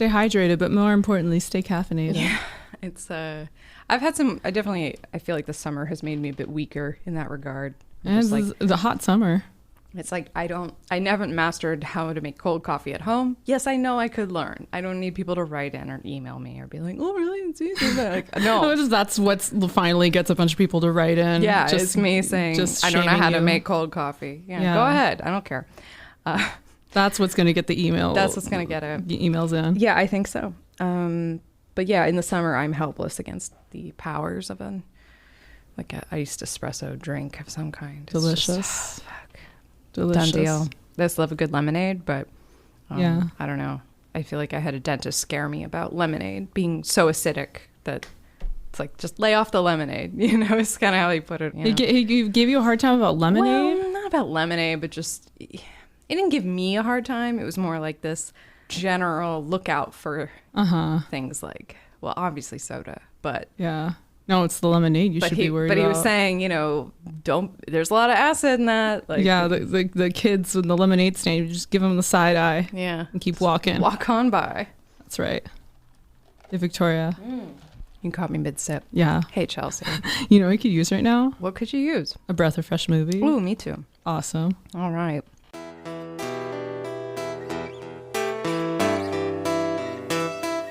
Stay hydrated, but more importantly, stay caffeinated. Yeah, it's I've had some. I feel like the summer has made me a bit weaker in that regard. And it's a hot summer. It's like I haven't mastered how to make cold coffee at home. Yes, I know I could learn. I don't need people to write in or email me or be like, oh, really? It's easy. Like, no. That's what finally gets a bunch of people to write in. Yeah, it's me saying, I don't know how to make cold coffee. Yeah, go ahead. I don't care. That's what's going to get the email. That's what's going to get it. Emails in. Yeah, I think so. But yeah, in the summer, I'm helpless against the powers of an iced espresso drink of some kind. It's delicious. Just, delicious. Done deal. I just love a good lemonade, but yeah, I don't know. I feel like I had a dentist scare me about lemonade being so acidic that it's like, just lay off the lemonade. You know, it's kind of how he put it. He gave you a hard time about lemonade? Well, not about lemonade, but just, it didn't give me a hard time. It was more like this general look out for things like, well, obviously soda, but yeah. No, it's the lemonade you should be worried about. But he was saying, there's a lot of acid in that. Like, yeah, the kids in the lemonade stand, you just give them the side eye. Yeah. And keep walking. Walk on by. That's right. Hey, Victoria. You caught me mid-sip. Yeah. Hey, Chelsea. You know what you could use right now? What could you use? A breath of fresh movie. Ooh, me too. Awesome. All right.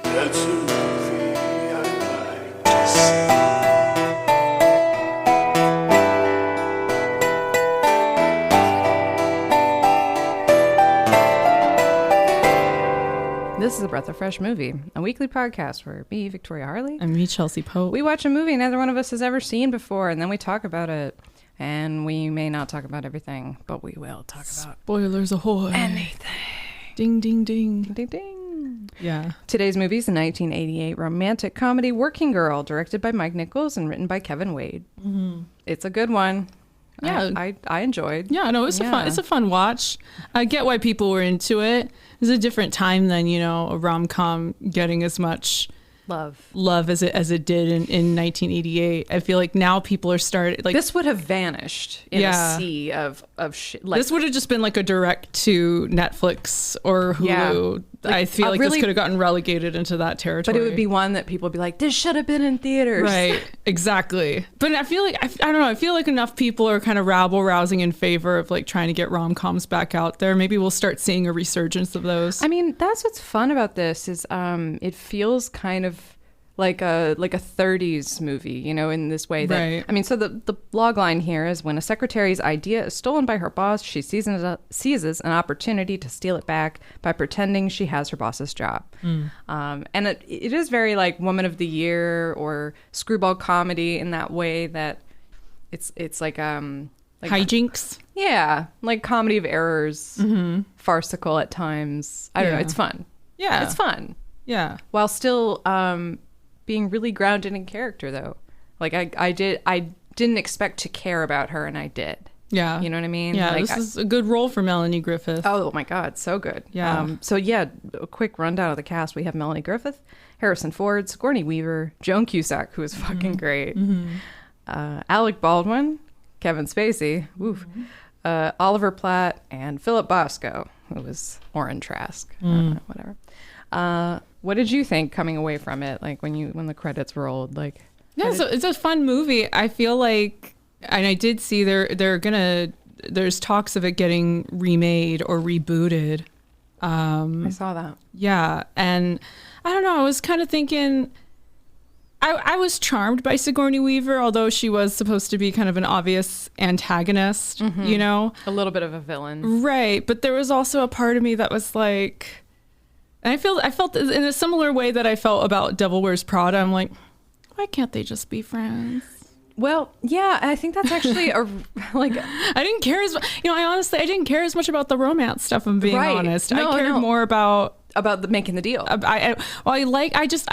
That's a movie I like to see. This is a Breath of Fresh Movie, a weekly podcast where me, Victoria Harley, and me, Chelsea Pope. We watch a movie neither one of us has ever seen before, and then we talk about it. And we may not talk about everything, but we will talk about spoilers ahoy. Anything. Ding, ding, ding. Ding, ding. Yeah. Today's movie is a 1988 romantic comedy, Working Girl, directed by Mike Nichols and written by Kevin Wade. Mm-hmm. It's a good one. Yeah, I enjoyed. Yeah, no, it's a fun watch. I get why people were into it. It was a different time than, a rom-com getting as much love as it did in 1988. I feel like now people are starting like this would have vanished in a sea of shit. Like, this would have just been like a direct to Netflix or Hulu. Yeah. Like, I feel like this could have gotten relegated into that territory. But it would be one that people would be like, this should have been in theaters. Right, exactly. But I feel like, I don't know, I feel like enough people are kind of rabble-rousing in favor of like trying to get rom-coms back out there. Maybe we'll start seeing a resurgence of those. I mean, that's what's fun about this is it feels kind of like a 30s movie, in this way that, right. I mean, so the log line here is when a secretary's idea is stolen by her boss, she seizes an opportunity to steal it back by pretending she has her boss's job. And it is very like Woman of the Year or screwball comedy in that way that it's like hijinks. Yeah. Like comedy of errors, farcical at times. I don't know. It's fun. Yeah. It's fun. Yeah. While still, being really grounded in character though. Like I didn't expect to care about her and I did. Yeah. You know what I mean? Yeah, like, this is a good role for Melanie Griffith. Oh my God, so good. Yeah. So yeah, a quick rundown of the cast. We have Melanie Griffith, Harrison Ford, Sigourney Weaver, Joan Cusack, who is fucking great. Alec Baldwin, Kevin Spacey, Oliver Platt, and Philip Bosco, who was Orrin Trask. Whatever. What did you think coming away from it? Like when the credits rolled, like yeah, so it's a fun movie. I feel like, and I did see there's talks of it getting remade or rebooted. I saw that. Yeah, and I don't know. I was kind of thinking. I was charmed by Sigourney Weaver, although she was supposed to be kind of an obvious antagonist. A little bit of a villain, right? But there was also a part of me that was like. And I felt in a similar way that I felt about Devil Wears Prada. I'm like, why can't they just be friends? Well, yeah, I think that's actually I didn't care as I didn't care as much about the romance stuff. I'm being honest. I cared more about making the deal. I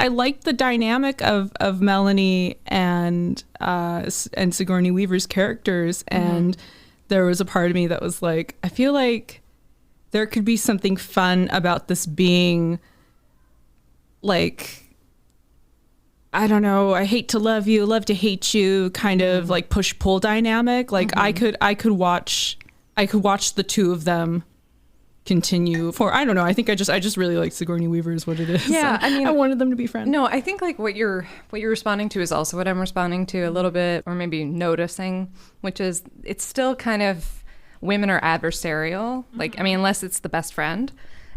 liked the dynamic of Melanie and Sigourney Weaver's characters, and there was a part of me that was like, I feel like. There could be something fun about this being like, I don't know, I hate to love you, love to hate you kind of like push-pull dynamic. Like I could watch the two of them continue for. I don't know. I think I just really like Sigourney Weaver is what it is. Yeah, I mean, I wanted them to be friends. No, I think like what you're responding to is also what I'm responding to a little bit, or maybe noticing, which is it's still kind of women are adversarial. Like, I mean, unless it's the best friend.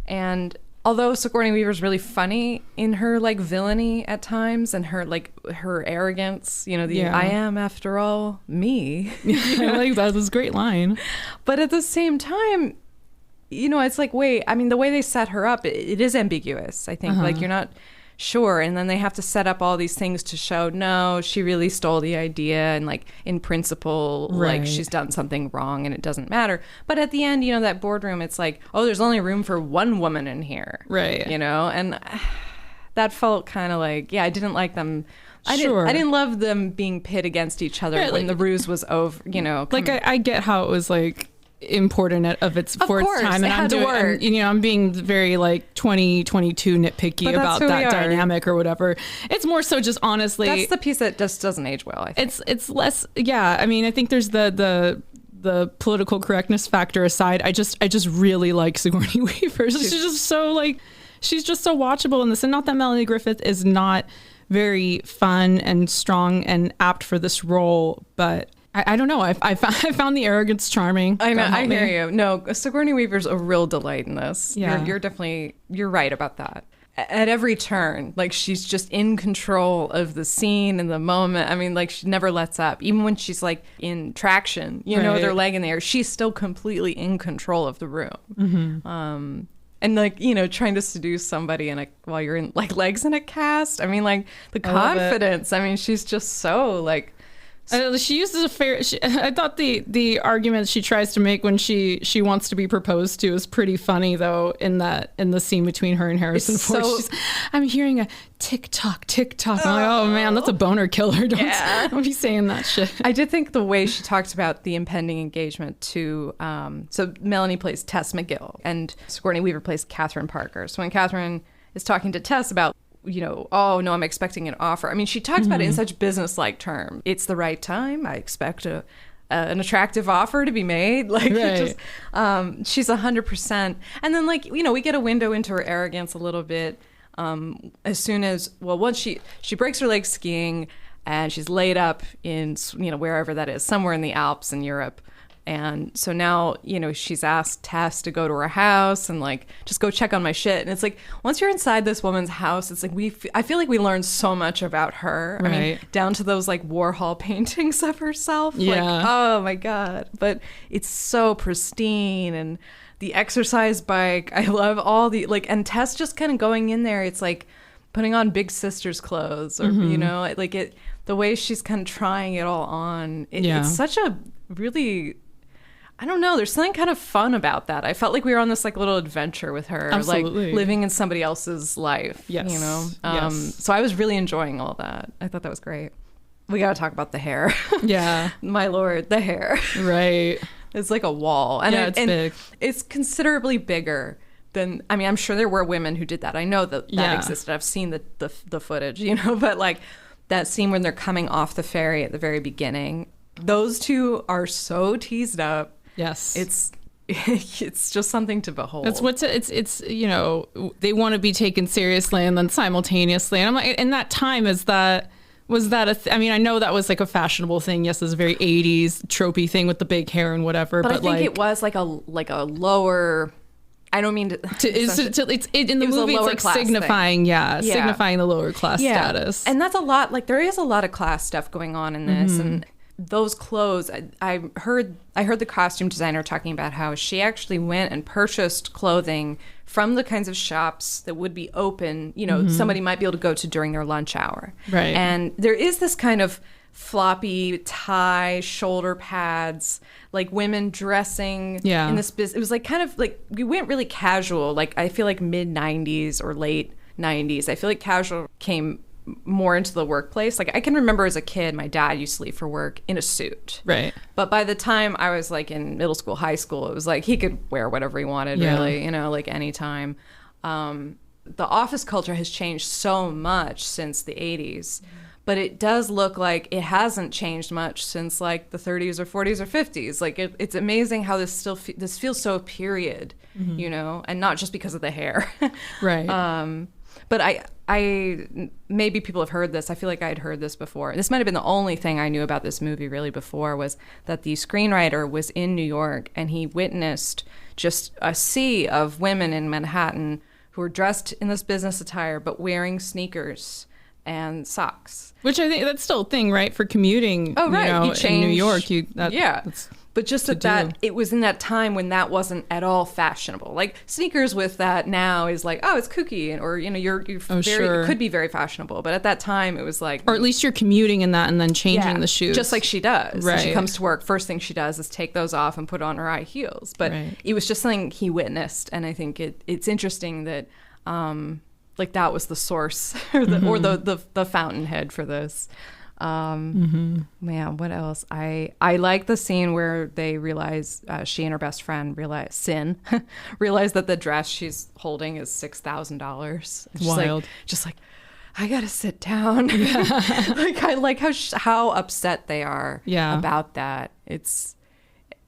And although Sigourney Weaver's really funny in her like villainy at times and her like her arrogance, you know, I am after all me. I like that was a great line. But at the same time, you know, it's like, wait, I mean, the way they set her up, it is ambiguous, I think. Like, you're not sure. And then they have to set up all these things to show, no, she really stole the idea. And, like, in principle, like, she's done something wrong and it doesn't matter. But at the end, you know, that boardroom, it's like, oh, there's only room for one woman in here. Right. You know? And that felt kind of like, yeah, I didn't like them. I didn't love them being pit against each other when the ruse was over, you know. Like, I get how it was, like, important its time, and I'm being very like 2022 nitpicky about that dynamic or whatever. It's more so just honestly that's the piece that just doesn't age well, I think. It's less, I mean, I think there's the political correctness factor aside, I just really like Sigourney Weaver. She's just so watchable in this, and not that Melanie Griffith is not very fun and strong and apt for this role, but I don't know. I found the arrogance charming. I know. I hear you. No, Sigourney Weaver's a real delight in this. Yeah. You're right about that. At every turn, like she's just in control of the scene and the moment. I mean, like she never lets up. Even when she's like in traction, you know, with her leg in the air, she's still completely in control of the room. Mm-hmm. And like, you know, trying to seduce somebody while you're in like legs in a cast. I mean, like the confidence. I mean, she's just so like. She uses I thought the argument she tries to make when she wants to be proposed to is pretty funny though, in the scene between her and Harrison Ford. I'm hearing a tick tock. I'm like, oh man, that's a boner killer. Don't be saying that shit. I did think the way she talked about the impending engagement to so Melanie plays Tess McGill and Sigourney Weaver plays Catherine Parker. So when Catherine is talking to Tess about, you know, oh no, I'm expecting an offer. I mean, she talks about it in such business-like terms. It's the right time. I expect an attractive offer to be made. Like, she's 100%. And then, like, you know, we get a window into her arrogance a little bit as soon as, well, once she breaks her leg skiing and she's laid up in, you know, wherever that is, somewhere in the Alps in Europe. And so now, you know, she's asked Tess to go to her house and like just go check on my shit. And it's like, once you're inside this woman's house, it's like I feel like we learned so much about her. Right. I mean, down to those like Warhol paintings of herself. Yeah. Like, oh my God. But it's so pristine, and the exercise bike. I love all the like, and Tess just kind of going in there. It's like putting on big sister's clothes, or you know, like the way she's kind of trying it all on. It's such a really. I don't know. There's something kind of fun about that. I felt like we were on this like little adventure with her, Absolutely. Like living in somebody else's life. Yes. You know. Yes. So I was really enjoying all that. I thought that was great. We got to talk about the hair. Yeah. My lord, the hair. Right. It's like a wall, and it's big. It's considerably bigger than. I mean, I'm sure there were women who did that. I know that existed. I've seen the footage, you know. But like that scene when they're coming off the ferry at the very beginning, those two are so teased up. Yes. It's just something to behold. It's you know, they want to be taken seriously, and then simultaneously, and I'm like, in that time, was that I mean, I know that was like a fashionable thing. Yes, it's a very 80s tropey thing with the big hair and whatever. But I think like, it was like a lower. I don't mean to. In the movie, it's like signifying, signifying the lower class status. And that's a lot. Like there is a lot of class stuff going on in this, and those clothes. I heard the costume designer talking about how she actually went and purchased clothing from the kinds of shops that would be open. You know, somebody might be able to go to during their lunch hour. Right. And there is this kind of floppy tie, shoulder pads, like women dressing in this business. It was like kind of like we went really casual. Like I feel like mid 90s or late 90s. I feel like casual came more into the workplace. Like I can remember as a kid, my dad used to leave for work in a suit. Right. But by the time I was like in middle school, high school, it was like he could wear whatever he wanted, really, you know, like anytime. The office culture has changed so much since the 80s. but it does look like it hasn't changed much since like the 30s or 40s or 50s. Like it's amazing how this still this feels so period, you know, and not just because of the hair. Right. But I maybe people have heard this. I feel like I had heard this before. This might have been the only thing I knew about this movie really before, was that the screenwriter was in New York and he witnessed just a sea of women in Manhattan who were dressed in this business attire but wearing sneakers and socks. Which I think that's still a thing, right? For commuting, oh, right. You know, in New York. That's but just that it was in that time when that wasn't at all fashionable. Like sneakers with that now is like, oh, it's kooky, or you know, you're it could be very fashionable. But at that time, it was like, or at least you're commuting in that and then changing the shoes, just like she does. Right. When she comes to work, first thing she does is take those off and put on her high heels. But it was just something he witnessed, and I think it's interesting that like that was the source or the fountainhead for this. Man, what else? I like the scene where they realize she and her best friend realize that the dress she's holding is $6,000. Wild. Just like I gotta sit down. Like I like how upset they are about that.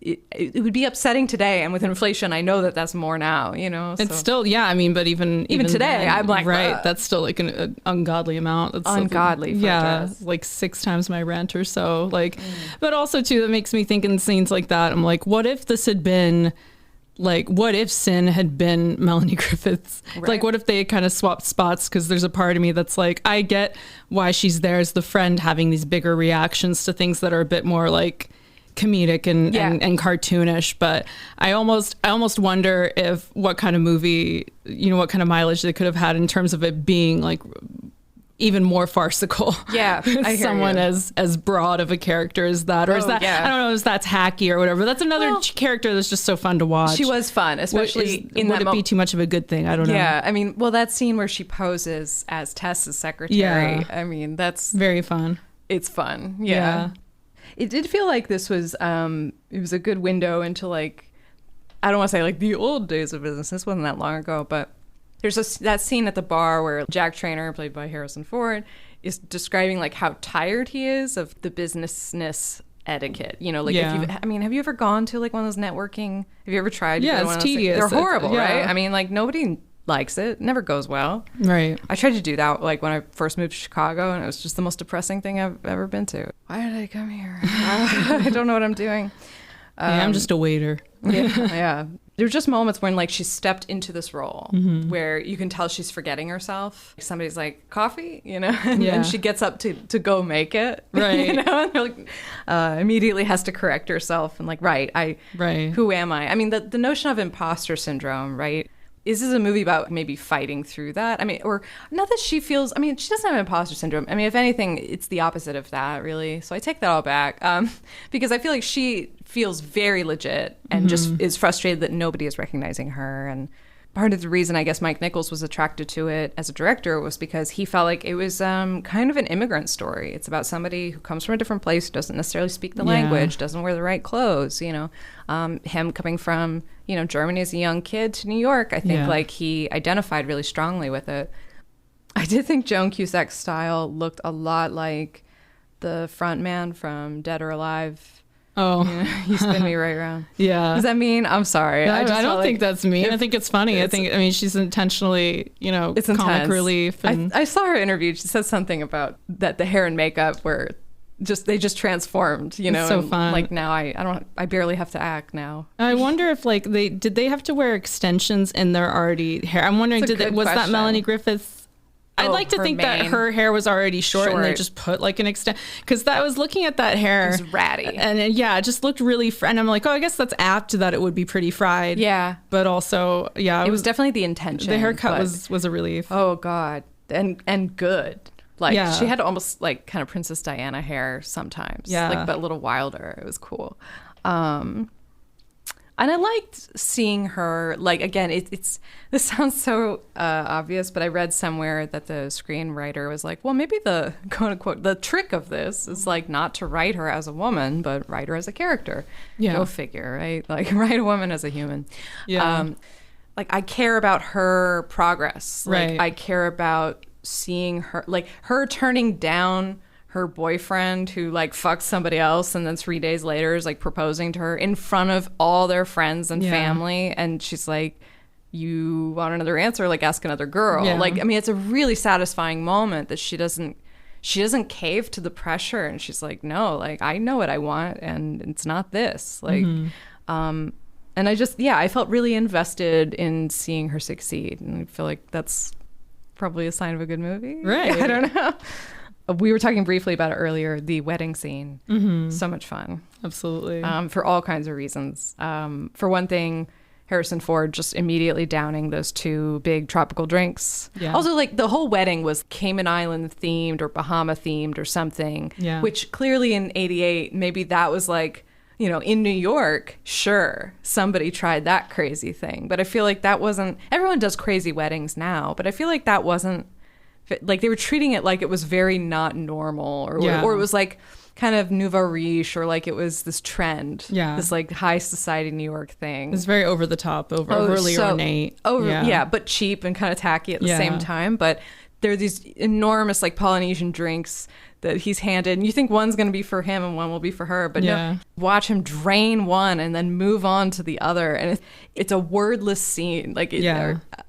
It would be upsetting today, and with inflation, I know that that's more now. You know, it's still I mean, but even today, then, I'm like, right, that's still like an ungodly amount. It's ungodly, for a dress. Like 6 times my rent or so. Like, but also too, that makes me think in scenes like that. I'm like, what if this had been like, what if Sin had been Melanie Griffith's? Right. Like, what if they kind of swapped spots? Because there's a part of me that's like, I get why she's there as the friend, having these bigger reactions to things that are a bit more like comedic and cartoonish, but I almost wonder if what kind of movie, you know, what kind of mileage they could have had in terms of it being like even more farcical. Yeah, I hear someone you. as broad of a character as that, or is that I don't know, if that's hacky or whatever. That's another character that's just so fun to watch. She was fun, especially would it be too much of a good thing? I don't know. Yeah, I mean, well, that scene where she poses as Tess's secretary. Yeah. I mean, that's very fun. It's fun. Yeah. It did feel like this was it was a good window into like, I don't want to say like the old days of business. This wasn't that long ago, but there's that scene at the bar where Jack Traynor, played by Harrison Ford, is describing like how tired he is of the businessness etiquette. You know, like have you ever gone to like one of those networking? Have you ever tried? Yeah, it's tedious. They're horrible, right? I mean, like nobody likes it. Never goes well. Right. I tried to do that like when I first moved to Chicago, and it was just the most depressing thing I've ever been to. Why did I come here? I don't know what I'm doing. I'm just a waiter. Yeah. There's just moments when like she stepped into this role where you can tell she's forgetting herself. Somebody's like, coffee, you know, and she gets up to go make it, right? You know, and they're like, immediately has to correct herself and like, who am I? I mean, the notion of imposter syndrome, right? Is this a movie about maybe fighting through that? I mean, or not that she feels, I mean, she doesn't have imposter syndrome. I mean, if anything, it's the opposite of that, really. So I take that all back because I feel like she feels very legit and just is frustrated that nobody is recognizing her. And part of the reason I guess Mike Nichols was attracted to it as a director was because he felt like it was kind of an immigrant story. It's about somebody who comes from a different place, doesn't necessarily speak the language, doesn't wear the right clothes, you know. Him coming from, you know, Germany as a young kid to New York, I think like he identified really strongly with it. I did think Joan Cusack's style looked a lot like the front man from Dead or Alive. Oh, you spin me right around. Yeah. Does that mean? I'm sorry. I don't think that's mean. I think it's funny. I mean, she's intentionally, you know, it's comic intense. Relief. And I saw her interviewed. She said something about that the hair and makeup were they just transformed, you know. It's so fun. Like now I barely have to act now. I wonder if like did they have to wear extensions in their already hair? I'm wondering, was that Melanie Griffith's? I'd like to think that her hair was already short and they just put like an extent, because I was looking at that hair. It was ratty. And it just looked really, and I'm like, oh, I guess that's apt that it would be pretty fried. Yeah. But also, it was definitely the intention. The haircut was a relief. Oh, God. And good. Like she had almost like kind of Princess Diana hair sometimes. Yeah. Like, but a little wilder. It was cool. And I liked seeing her, like, again, this sounds so obvious, but I read somewhere that the screenwriter was like, well, maybe the quote unquote, the trick of this is like not to write her as a woman, but write her as a character. Yeah. Go figure, right? Like write a woman as a human. Yeah. Like I care about her progress. Like right. I care about seeing her, like her turning down her boyfriend who like fucked somebody else and then 3 days later is like proposing to her in front of all their friends and family, and she's like, you want another answer, like ask another girl. Like, I mean, it's a really satisfying moment that she doesn't cave to the pressure, and she's like, no, like I know what I want and it's not this, like and I just I felt really invested in seeing her succeed, and I feel like that's probably a sign of a good movie, right? I don't know. We were talking briefly about it earlier, the wedding scene. So much fun. Absolutely. For all kinds of reasons. For one thing, Harrison Ford just immediately downing those 2 big tropical drinks. Yeah. Also, like, the whole wedding was Cayman Island themed or Bahama themed or something, which clearly in 88, maybe that was like, you know, in New York, sure, somebody tried that crazy thing. But I feel like that wasn't, everyone does crazy weddings now, but I feel like that wasn't, like they were treating it like it was very not normal, or it was like kind of nouveau riche, or like it was this trend, this like high society New York thing. It's very over the top, overly ornate, but cheap and kind of tacky at the same time. But there are these enormous like Polynesian drinks that he's handed, and you think one's going to be for him and one will be for her, but no, watch him drain one and then move on to the other, and it's a wordless scene, like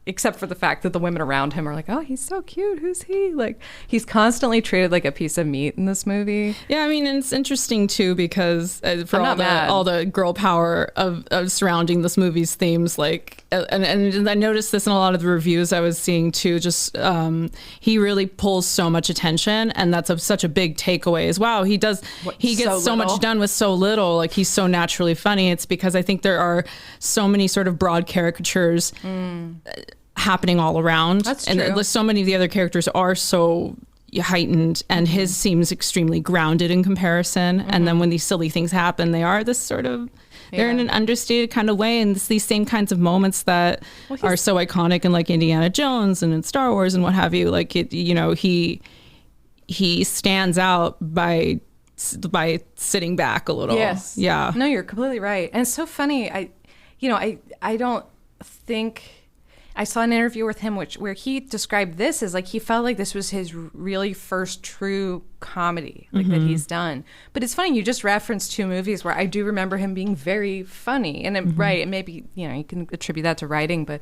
except for the fact that the women around him are like, oh, he's so cute, who's he? Like, he's constantly treated like a piece of meat in this movie. I mean, and it's interesting too, because for all the girl power of surrounding this movie's themes, like, and I noticed this in a lot of the reviews I was seeing too, just he really pulls so much attention, and that's such a big takeaway is, wow, he gets so much done with so little, like he's so naturally funny. It's because I think there are so many sort of broad caricatures happening all around. That's true. And so many of the other characters are so heightened, and his seems extremely grounded in comparison. And then when these silly things happen, they are this sort of, they're in an understated kind of way, and it's these same kinds of moments that are so iconic in like Indiana Jones and in Star Wars and what have you. Like, it, you know, he stands out by sitting back a little. Yes. Yeah. No, you're completely right. And it's so funny. I don't think I saw an interview with him where he described this as like he felt like this was his really first true comedy like that he's done. But it's funny, you just referenced 2 movies where I do remember him being very funny, and and maybe, you know, you can attribute that to writing, but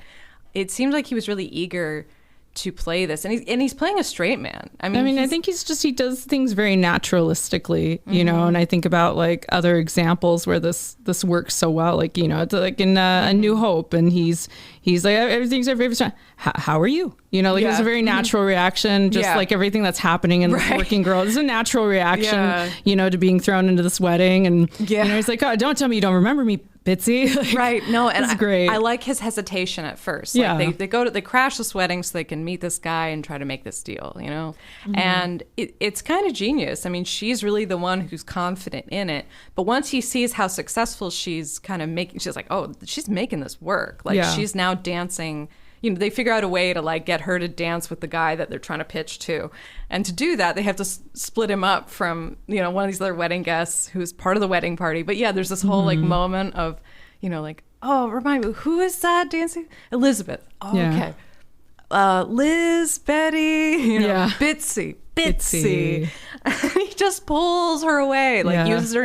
it seemed like he was really eager to play this, and he's playing a straight man. I mean, I think he does things very naturalistically, you know. And I think about like other examples where this works so well, like, you know, it's like in A New Hope, and he's like, everything's our favorite time. How are you? You know, like it's a very natural reaction, just like everything that's happening in this working girl. It's a natural reaction, you know, to being thrown into this wedding, and you know, he's like, oh, don't tell me you don't remember me, Bitsy. Like, right. No, and it's great. I like his hesitation at first. Like they crash this wedding so they can meet this guy and try to make this deal, you know? And it's kind of genius. I mean, she's really the one who's confident in it. But once he sees how successful she's kind of making, she's like, oh, she's making this work. Like she's now dancing. You know, they figure out a way to like get her to dance with the guy that they're trying to pitch to. And to do that, they have to split him up from, you know, one of these other wedding guests who's part of the wedding party. But yeah, there's this whole like moment of, you know, like, oh, remind me, who is that dancing? Elizabeth. Oh, okay. Liz, Betty, you know, Bitsy. He just pulls her away, like uses her,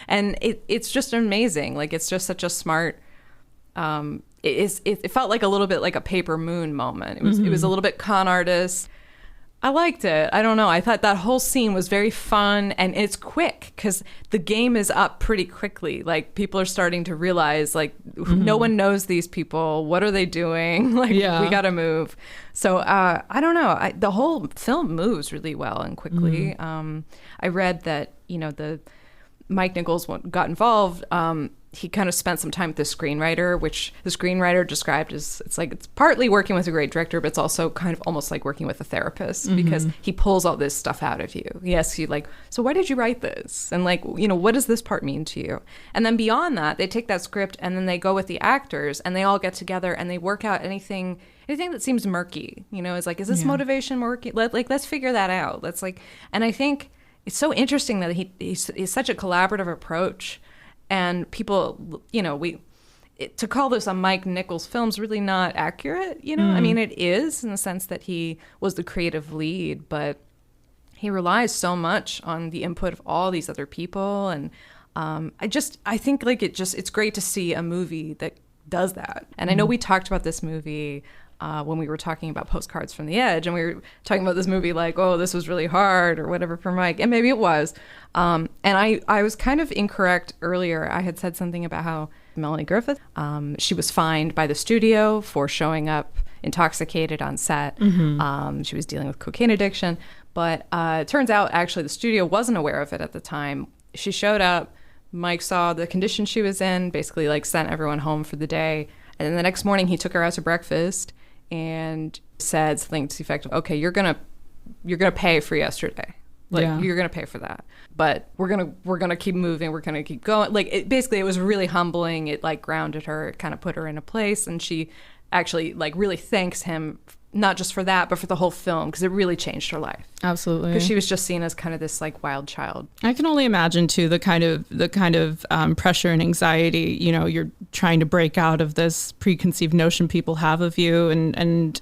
and it's just amazing. Like, it's just such a smart, it felt like a little bit like a Paper Moon moment. It was a little bit con artist. I liked it. I don't know. I thought that whole scene was very fun, and it's quick because the game is up pretty quickly. Like, people are starting to realize, like, no one knows these people. What are they doing? Like, we got to move. So I don't know. The whole film moves really well and quickly. I read that, you know, the Mike Nichols got involved. He kind of spent some time with the screenwriter, which the screenwriter described as, it's partly working with a great director, but it's also kind of almost like working with a therapist, because he pulls all this stuff out of you. He asks you, like, so why did you write this? And, like, you know, what does this part mean to you? And then beyond that, they take that script and then they go with the actors and they all get together and they work out anything that seems murky. You know, it's like, is this motivation murky? Let's figure that out. And I think it's so interesting that he's such a collaborative approach. And people, you know, to call this a Mike Nichols film is really not accurate, you know? I mean, it is in the sense that he was the creative lead, but he relies so much on the input of all these other people. And I think like it's great to see a movie that does that. And I know we talked about this movie when we were talking about Postcards from the Edge, and we were talking about this movie like, oh, this was really hard or whatever for Mike, and maybe it was. And I was kind of incorrect earlier. I had said something about how Melanie Griffith, she was fined by the studio for showing up intoxicated on set. She was dealing with cocaine addiction, but it turns out actually the studio wasn't aware of it at the time. She showed up, Mike saw the condition she was in, basically like sent everyone home for the day, and then the next morning he took her out to breakfast and said something to the effect of, okay, you're gonna pay for yesterday. Like, you're gonna pay for that, but we're gonna keep moving. We're gonna keep going. Like, it was really humbling. It like grounded her. It kind of put her in a place, and she actually like really thanks him, not just for that, but for the whole film, because it really changed her life. Absolutely. Because she was just seen as kind of this like wild child. I can only imagine too the kind of pressure and anxiety. You know, you're trying to break out of this preconceived notion people have of you, and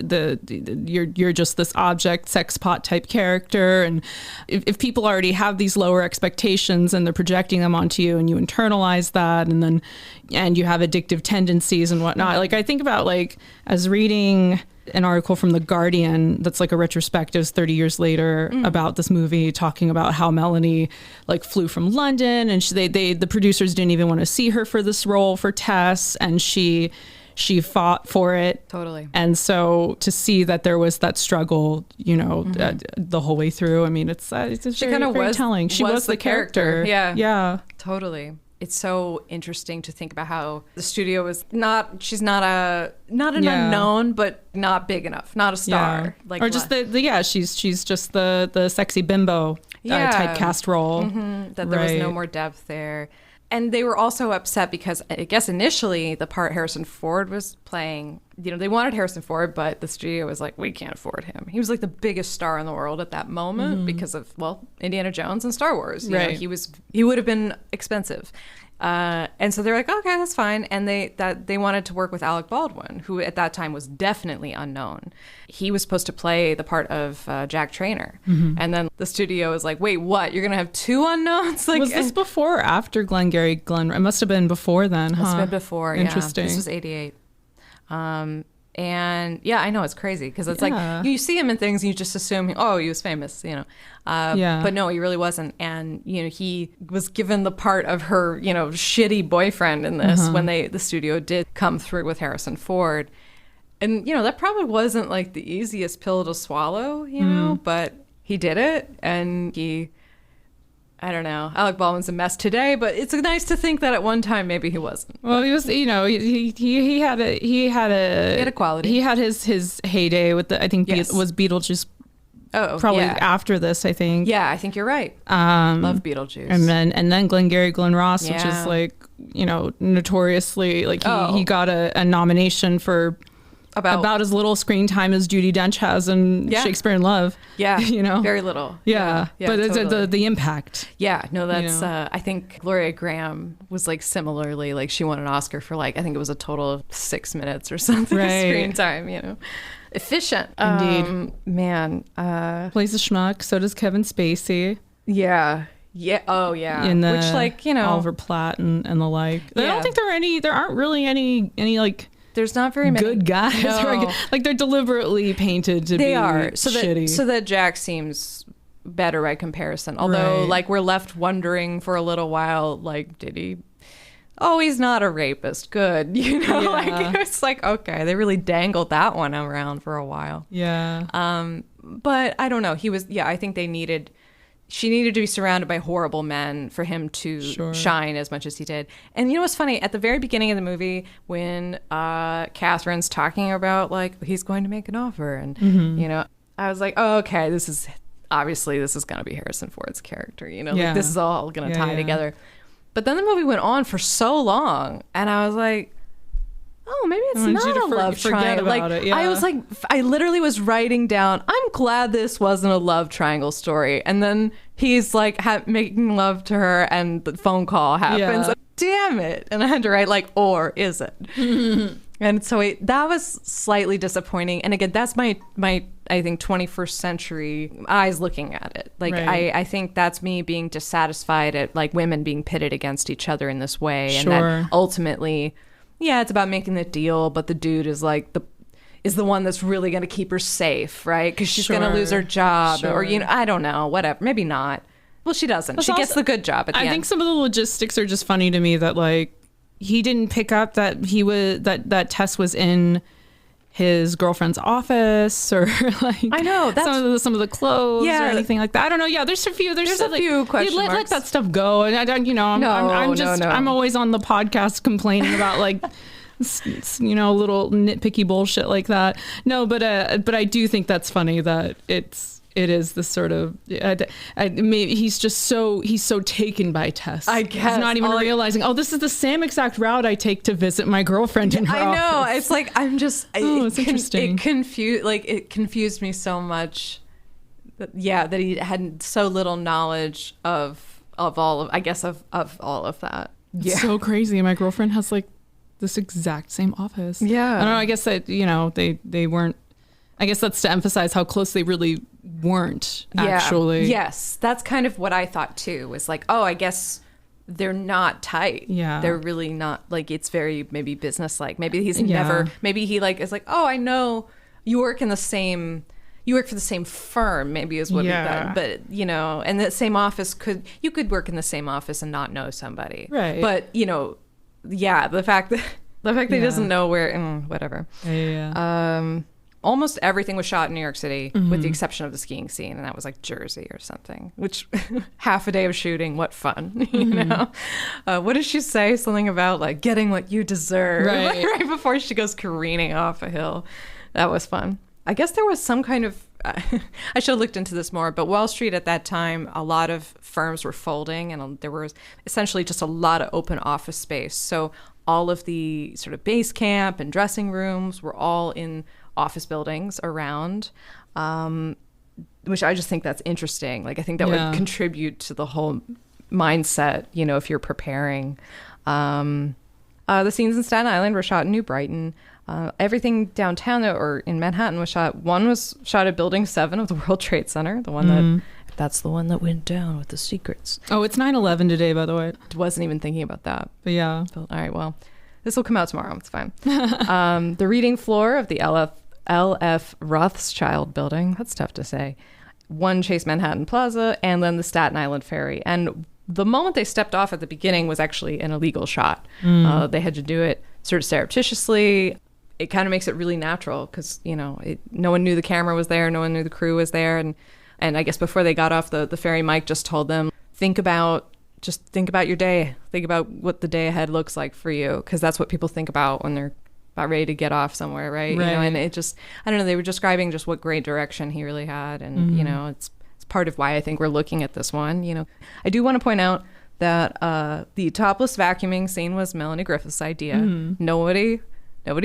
you're just this object, sex pot type character, and if people already have these lower expectations and they're projecting them onto you, and you internalize that, and you have addictive tendencies and whatnot. Like, I think about like as reading an article from The Guardian that's like a retrospective 30 years later about this movie, talking about how Melanie like flew from London, and the producers didn't even want to see her for this role for Tess, and she fought for it. Totally. And so to see that there was that struggle, you know, the whole way through, I mean, it's very telling. She was the character. Yeah. Totally. It's so interesting to think about how the studio was she's not an unknown, but not big enough, not a star. Yeah. Like, or just she's just the sexy bimbo typecast role. That there was no more depth there. And they were also upset because I guess initially the part Harrison Ford was playing, you know, they wanted Harrison Ford, but the studio was like, we can't afford him. He was like the biggest star in the world at that moment because of, well, Indiana Jones and Star Wars. You know, he would have been expensive. And so they're like, okay, that's fine. And they wanted to work with Alec Baldwin, who at that time was definitely unknown. He was supposed to play the part of Jack Traynor. And then the studio was like, wait, what? You're going to have two unknowns? Like, was this before or after Glengarry Glen? It must have been before then, huh? Must have been before, Interesting. Yeah. This was 88. And yeah, I know, it's crazy because it's like you see him in things and you just assume, oh, he was famous, you know. But no, he really wasn't. And, you know, he was given the part of her, you know, shitty boyfriend in this when the studio did come through with Harrison Ford. And, you know, that probably wasn't like the easiest pill to swallow, you know, but he did it, and I don't know. Alec Baldwin's a mess today, but it's nice to think that at one time maybe he wasn't. Well, he was, you know, he had a quality. He had his heyday with I think was Beetlejuice. Probably after this, I think. Yeah, I think you're right. Love Beetlejuice. And then Glengarry Glen Ross, which is like, you know, notoriously like he got a nomination for about as little screen time as Judi Dench has in Shakespeare in Love. Yeah, you know, very little. Yeah, but totally. the impact. Yeah, no, that's. You know? I think Gloria Graham was like similarly, like she won an Oscar for like I think it was a total of 6 minutes or something of screen time. You know, efficient. Indeed, man. Plays a schmuck. So does Kevin Spacey. Yeah. Yeah. Oh, yeah. Which, like, you know, Oliver Platt and the like. I don't think there aren't really any like. There's not very many good guys. No. Like they're deliberately painted to be shitty. So that Jack seems better by comparison. Although, like, we're left wondering for a little while, like, did he? Oh, he's not a rapist. Good, you know. Yeah. Like it's like okay, they really dangled that one around for a while. Yeah. But I don't know. He was. Yeah, I think she needed to be surrounded by horrible men for him to shine as much as he did. And you know what's funny? At the very beginning of the movie, when Catherine's talking about, like, he's going to make an offer, and, you know, I was like, oh, okay, this is going to be Harrison Ford's character, you know? Like, this is all going to tie together. But then the movie went on for so long, and I was like, oh, maybe it's not a love triangle. I was like, I literally was writing down, I'm glad this wasn't a love triangle story. And then he's like making love to her and the phone call happens. Yeah. damn it. And I had to write like, or is it? And so that was slightly disappointing. And again, that's my I think 21st century eyes looking at it. Like I think that's me being dissatisfied at like women being pitted against each other in this way. Sure. And that ultimately, yeah, it's about making the deal, but the dude is like the one that's really going to keep her safe, right? Because she's going to lose her job, or I don't know, whatever. Maybe not. Well, she doesn't. She gets the good job at the end. I think some of the logistics are just funny to me that like he didn't pick up that that Tess was in his girlfriend's office, or like I know that's some of the clothes or anything like that. I don't know. Yeah, there's a few question marks. Let that stuff go. And I don't, I'm always on the podcast complaining about like little nitpicky bullshit like that. No, but I do think that's funny that it is the sort of maybe he's so taken by Tess. I guess he's not even realizing. Oh, this is the same exact route I take to visit my girlfriend in her office. I know. It's like I'm just. It's interesting. It confused me so much. That he had so little knowledge of all of all of that. Yeah. It's so crazy. My girlfriend has like this exact same office. Yeah. I don't know. I guess that they weren't. I guess that's to emphasize how close they really weren't, actually. Yes, that's kind of what I thought too, was like, oh, I guess they're not tight. Yeah. They're really not, like, it's very maybe business-like. Maybe he's never, maybe he like is like, oh, I know you work for the same firm, maybe is what we've done. But, and the same office you could work in the same office and not know somebody. Right. But, the fact that he doesn't know where, whatever. Yeah. Almost everything was shot in New York City, with the exception of the skiing scene, and that was like Jersey or something. Which half a day of shooting, what fun, you know? What does she say? Something about like getting what you deserve, right before she goes careening off a hill. That was fun. I guess there was some kind of. I should have looked into this more, but Wall Street at that time, a lot of firms were folding, and there was essentially just a lot of open office space. So all of the sort of base camp and dressing rooms were all in office buildings around, which I just think that's interesting. Like, I think that would contribute to the whole mindset, if you're preparing. The scenes in Staten Island were shot in New Brighton. Everything downtown or in Manhattan was shot. One was shot at Building 7 of the World Trade Center, the one that's the one that went down with the secrets. Oh, it's 9/11 today, by the way. Wasn't even thinking about that. But yeah. All right, well, this will come out tomorrow. It's fine. The reading floor of the L.F. Rothschild building. That's tough to say. One Chase Manhattan Plaza, and then the Staten Island Ferry. And the moment they stepped off at the beginning was actually an illegal shot. They had to do it sort of surreptitiously. It kind of makes it really natural because, no one knew the camera was there. No one knew the crew was there. And I guess before they got off the ferry, Mike just told them, think about your day. Think about what the day ahead looks like for you, because that's what people think about when they're about ready to get off somewhere, right? And it just, I don't know, they were describing just what great direction he really had. And, it's part of why I think we're looking at this one. I do want to point out that the topless vacuuming scene was Melanie Griffith's idea. Nobody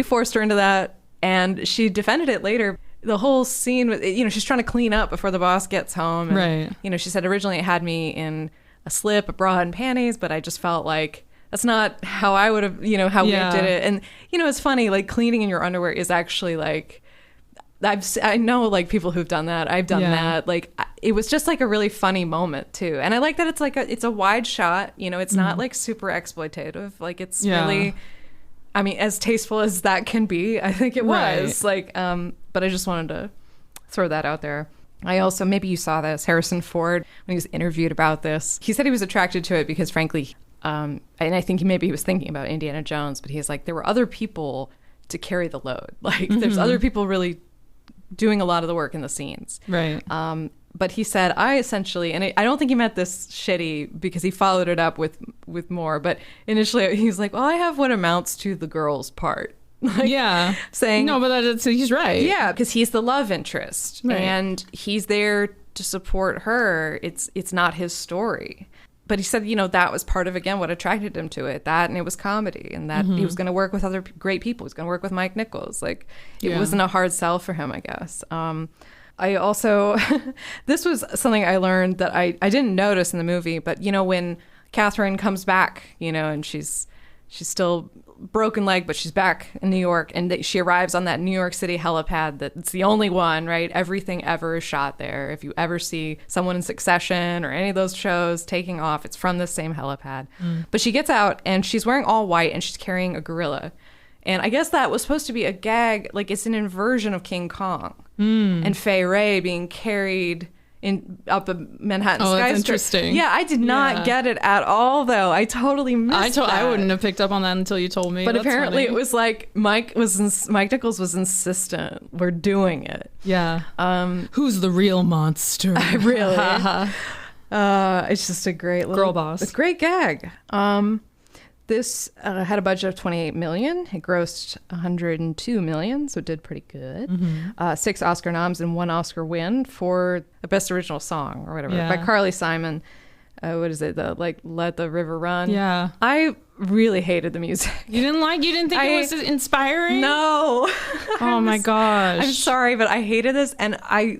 forced her into that. And she defended it later. The whole scene, she's trying to clean up before the boss gets home. And, she said originally it had me in a slip, a bra, and panties, but I just felt like that's not how I would have, how we did it. And, it's funny, like cleaning in your underwear is actually like, I know like people who've done that. I've done that. Like it was just like a really funny moment too. And I like that it's like it's a wide shot, it's not like super exploitative. Like it's really, I mean, as tasteful as that can be, I think it was like, but I just wanted to throw that out there. I also, maybe you saw this, Harrison Ford, when he was interviewed about this, he said he was attracted to it because frankly, and I think maybe he was thinking about Indiana Jones, but he's like, there were other people to carry the load. Like there's other people really doing a lot of the work in the scenes. Right. But he said, I essentially, and I don't think he meant this shitty because he followed it up with more, but initially he's like, well, I have what amounts to the girl's part. Like, saying no, but he's right. Yeah, because he's the love interest, and he's there to support her. It's not his story. But he said, that was part of, again, what attracted him to it. That, and it was comedy, and that he was going to work with other great people. He was going to work with Mike Nichols. Like, it wasn't a hard sell for him, I guess. I also, this was something I learned that I didn't notice in the movie, but, when Catherine comes back, and she's still broken leg, but she's back in New York, and she arrives on that New York City helipad that's the only one, right? Everything ever is shot there. If you ever see someone in Succession or any of those shows taking off, it's from the same helipad. But she gets out, and she's wearing all white, and she's carrying a gorilla. And I guess that was supposed to be a gag, like it's an inversion of King Kong and Fay Ray being carried up a Manhattan skyscraper. That's interesting. Yeah, I did not get it at all, though. I totally missed that. I wouldn't have picked up on that until you told me. But That's apparently funny. it was like Mike Nichols was insistent. We're doing it. Yeah. Who's the real monster? Really? It's just a great little... Girl boss. It's a great gag. This had a budget of $28 million. It grossed $102 million, so it did pretty good. 6 Oscar noms and 1 Oscar win for the Best Original Song or whatever by Carly Simon. What is it? Let the River Run. Yeah. I really hated the music. You didn't think it was inspiring? No. Oh my gosh. I'm sorry, but I hated this, and I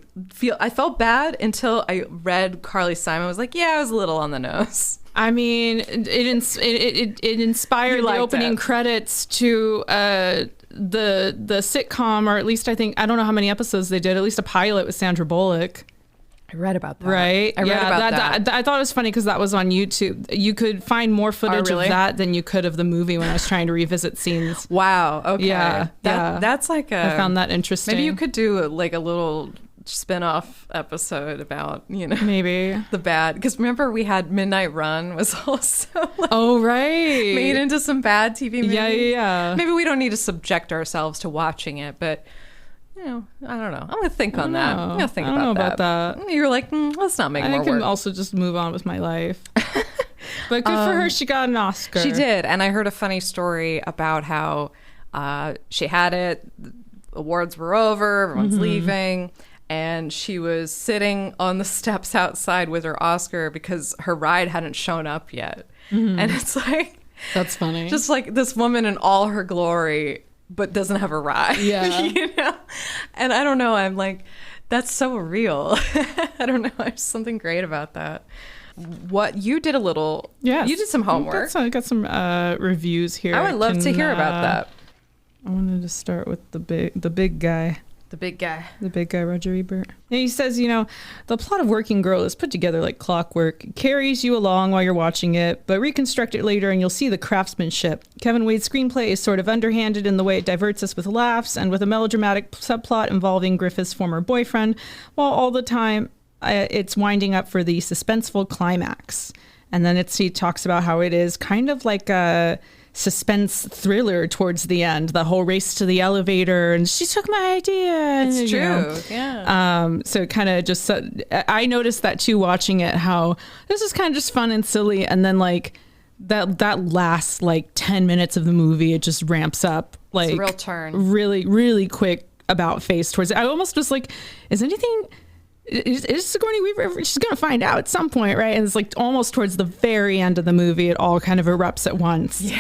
felt bad until I read Carly Simon. I was like, yeah, I was a little on the nose. I mean, it inspired the opening credits to the sitcom, or at least I don't know how many episodes they did. At least a pilot with Sandra Bullock. I read about that. Right? I read about that. I thought it was funny because that was on YouTube. You could find more footage of that than you could of the movie when I was trying to revisit scenes. Wow. Okay. Yeah. That's like I found that interesting. Maybe you could do like a little spin-off episode about maybe the bad, because remember we had Midnight Run was also right, made into some bad TV movie. Yeah. Maybe we don't need to subject ourselves to watching it, but I don't know. I'm gonna think on that. I'm gonna think about that. You're like, let's not make more work. I can also just move on with my life. But good for her, she got an Oscar. She did, and I heard a funny story about how she had it. The awards were over. Everyone's leaving. And she was sitting on the steps outside with her Oscar because her ride hadn't shown up yet. And it's like... That's funny. Just like this woman in all her glory, but doesn't have a ride. Yeah. And I don't know. I'm like, that's so real. I don't know. There's something great about that. What you did a little... Yes. You did some homework. I got some reviews here. I would love to hear about that. I wanted to start with the big guy. The big guy. The big guy, Roger Ebert. And he says, the plot of Working Girl is put together like clockwork. It carries you along while you're watching it, but reconstruct it later and you'll see the craftsmanship. Kevin Wade's screenplay is sort of underhanded in the way it diverts us with laughs and with a melodramatic subplot involving Griffith's former boyfriend, while all the time it's winding up for the suspenseful climax. And then he talks about how it is kind of like a suspense thriller towards the end, the whole race to the elevator, and she took my idea. It's true. Yeah. So kind of just, I noticed that too, watching it, how this is kind of just fun and silly, and then like that last like 10 minutes of the movie, it just ramps up like it's a real turn, really, really quick about face towards it. I almost was like, is Sigourney Weaver, she's gonna find out at some point, right? And it's like almost towards the very end of the movie, it all kind of erupts at once.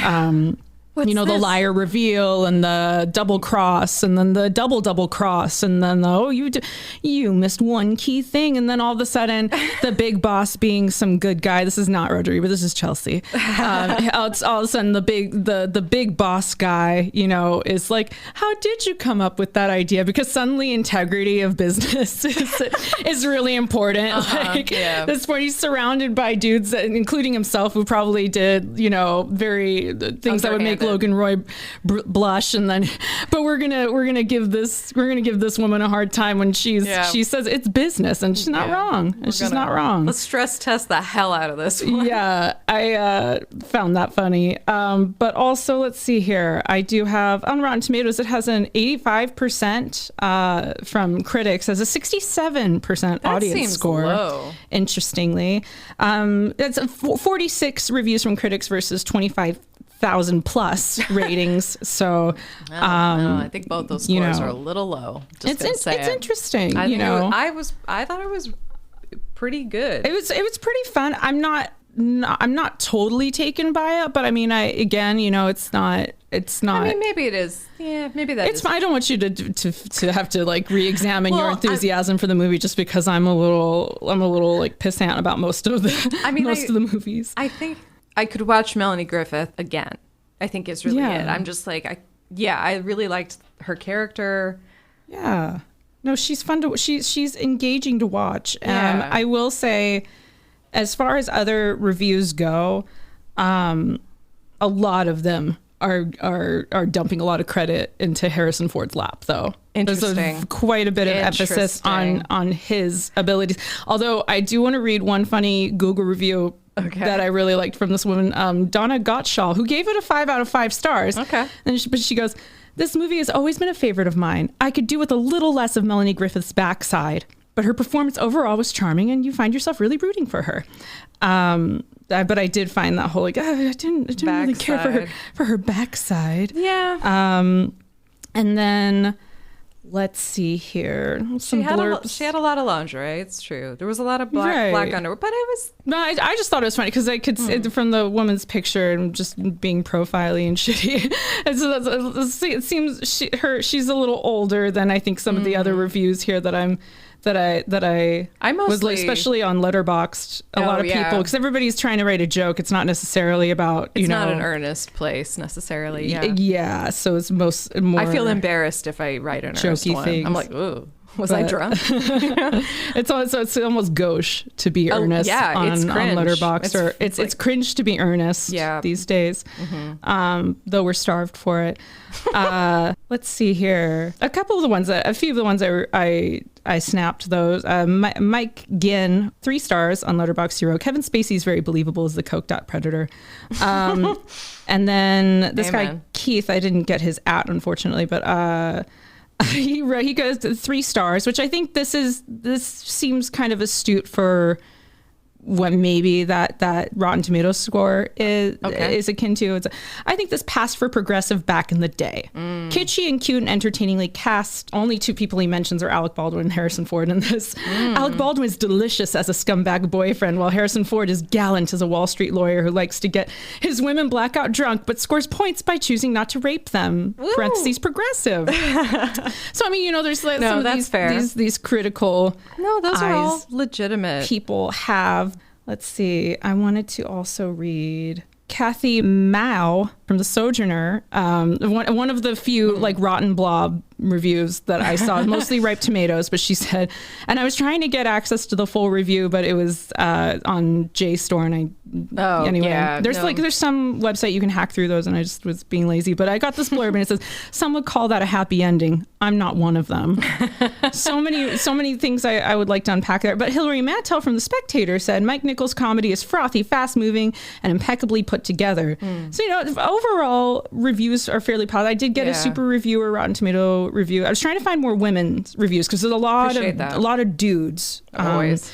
What's the liar reveal and the double cross and then the double cross and then you missed one key thing, and then all of a sudden the big boss being some good guy. This is not Roger, but this is Chelsea. All of a sudden the big boss guy, is like, how did you come up with that idea? Because suddenly integrity of business is really important. This point he's surrounded by dudes, including himself, who probably did very things that would make Logan Roy blush, and then, but we're gonna give this woman a hard time when she says it's business, and she's not wrong. She's not wrong. Let's stress test the hell out of this one. Yeah, I found that funny. But also, let's see here. I do have on Rotten Tomatoes, it has an 85% from critics, as a 67% audience score. Low. Interestingly, it's 46 reviews from critics versus 25,000 plus ratings. So I think both those scores are a little low. It's interesting. I thought it was pretty good. It was pretty fun. I'm not I'm not totally taken by it, but I mean, it's not. I mean, maybe it is. Yeah, maybe that. It's. I don't want you to have to like re-examine your enthusiasm for the movie just because I'm a little like pissant about most of the movies. I think I could watch Melanie Griffith again. I think it's really it. I'm just like, I really liked her character. Yeah. No, she's fun to. She's engaging to watch. I will say, as far as other reviews go, a lot of them are dumping a lot of credit into Harrison Ford's lap, though. Interesting. There's quite a bit of emphasis on his abilities. Although I do want to read one funny Google review that I really liked from this woman, Donna Gottschall, who gave it a 5 out of 5 stars. Okay. But she goes, "This movie has always been a favorite of mine. I could do with a little less of Melanie Griffith's backside, but her performance overall was charming, and you find yourself really rooting for her." But I did find that whole like, I didn't really care for her backside. Yeah. And then let's see here. She had a lot of lingerie. It's true. There was a lot of black underwear, but it was. No, I just thought it was funny because I could see from the woman's picture and just being profiley and shitty. And so it seems she's a little older than I think some of the other reviews here that I mostly was like, especially on Letterboxd, a lot of people, because everybody's trying to write a joke. It's not necessarily about, it's not an earnest place necessarily. Yeah. So it's more. I feel embarrassed if I write an earnest one. Things. I'm like, ooh. Was I drunk? It's almost gauche to be earnest on Letterboxd, it's cringe to be earnest these days. Though we're starved for it. Let's see here. A few of the ones I snapped those. Mike Ginn, 3 stars on Letterboxd. He wrote, "Kevin Spacey is very believable as the coked out predator." And then this guy Keith, I didn't get his unfortunately, but he goes to 3 stars, which I think this seems kind of astute for what maybe that Rotten Tomatoes score is akin to. I think this passed for progressive back in the day. Kitschy and cute and entertainingly cast. Only 2 people he mentions are Alec Baldwin and Harrison Ford in this. Alec Baldwin is delicious as a scumbag boyfriend, while Harrison Ford is gallant as a Wall Street lawyer who likes to get his women blackout drunk but scores points by choosing not to rape them. Parentheses progressive. So I mean, there's some of these critical. No, those are all legitimate. People have. Let's see. I wanted to also read Kathy Mao from The Sojourner. One of the few like Rotten Blob reviews that I saw, mostly Ripe Tomatoes, but she said, and I was trying to get access to the full review, but it was on JSTOR, and there's some website you can hack through those, and I just was being lazy, but I got this blurb and it says, "Some would call that a happy ending. I'm not one of them." so many things I would like to unpack there. But Hilary Mantel from The Spectator said, "Mike Nichols' comedy is frothy, fast moving, and impeccably put together." So overall reviews are fairly positive. I did get a super reviewer Rotten Tomato review. I was trying to find more women's reviews because there's a lot of dudes always.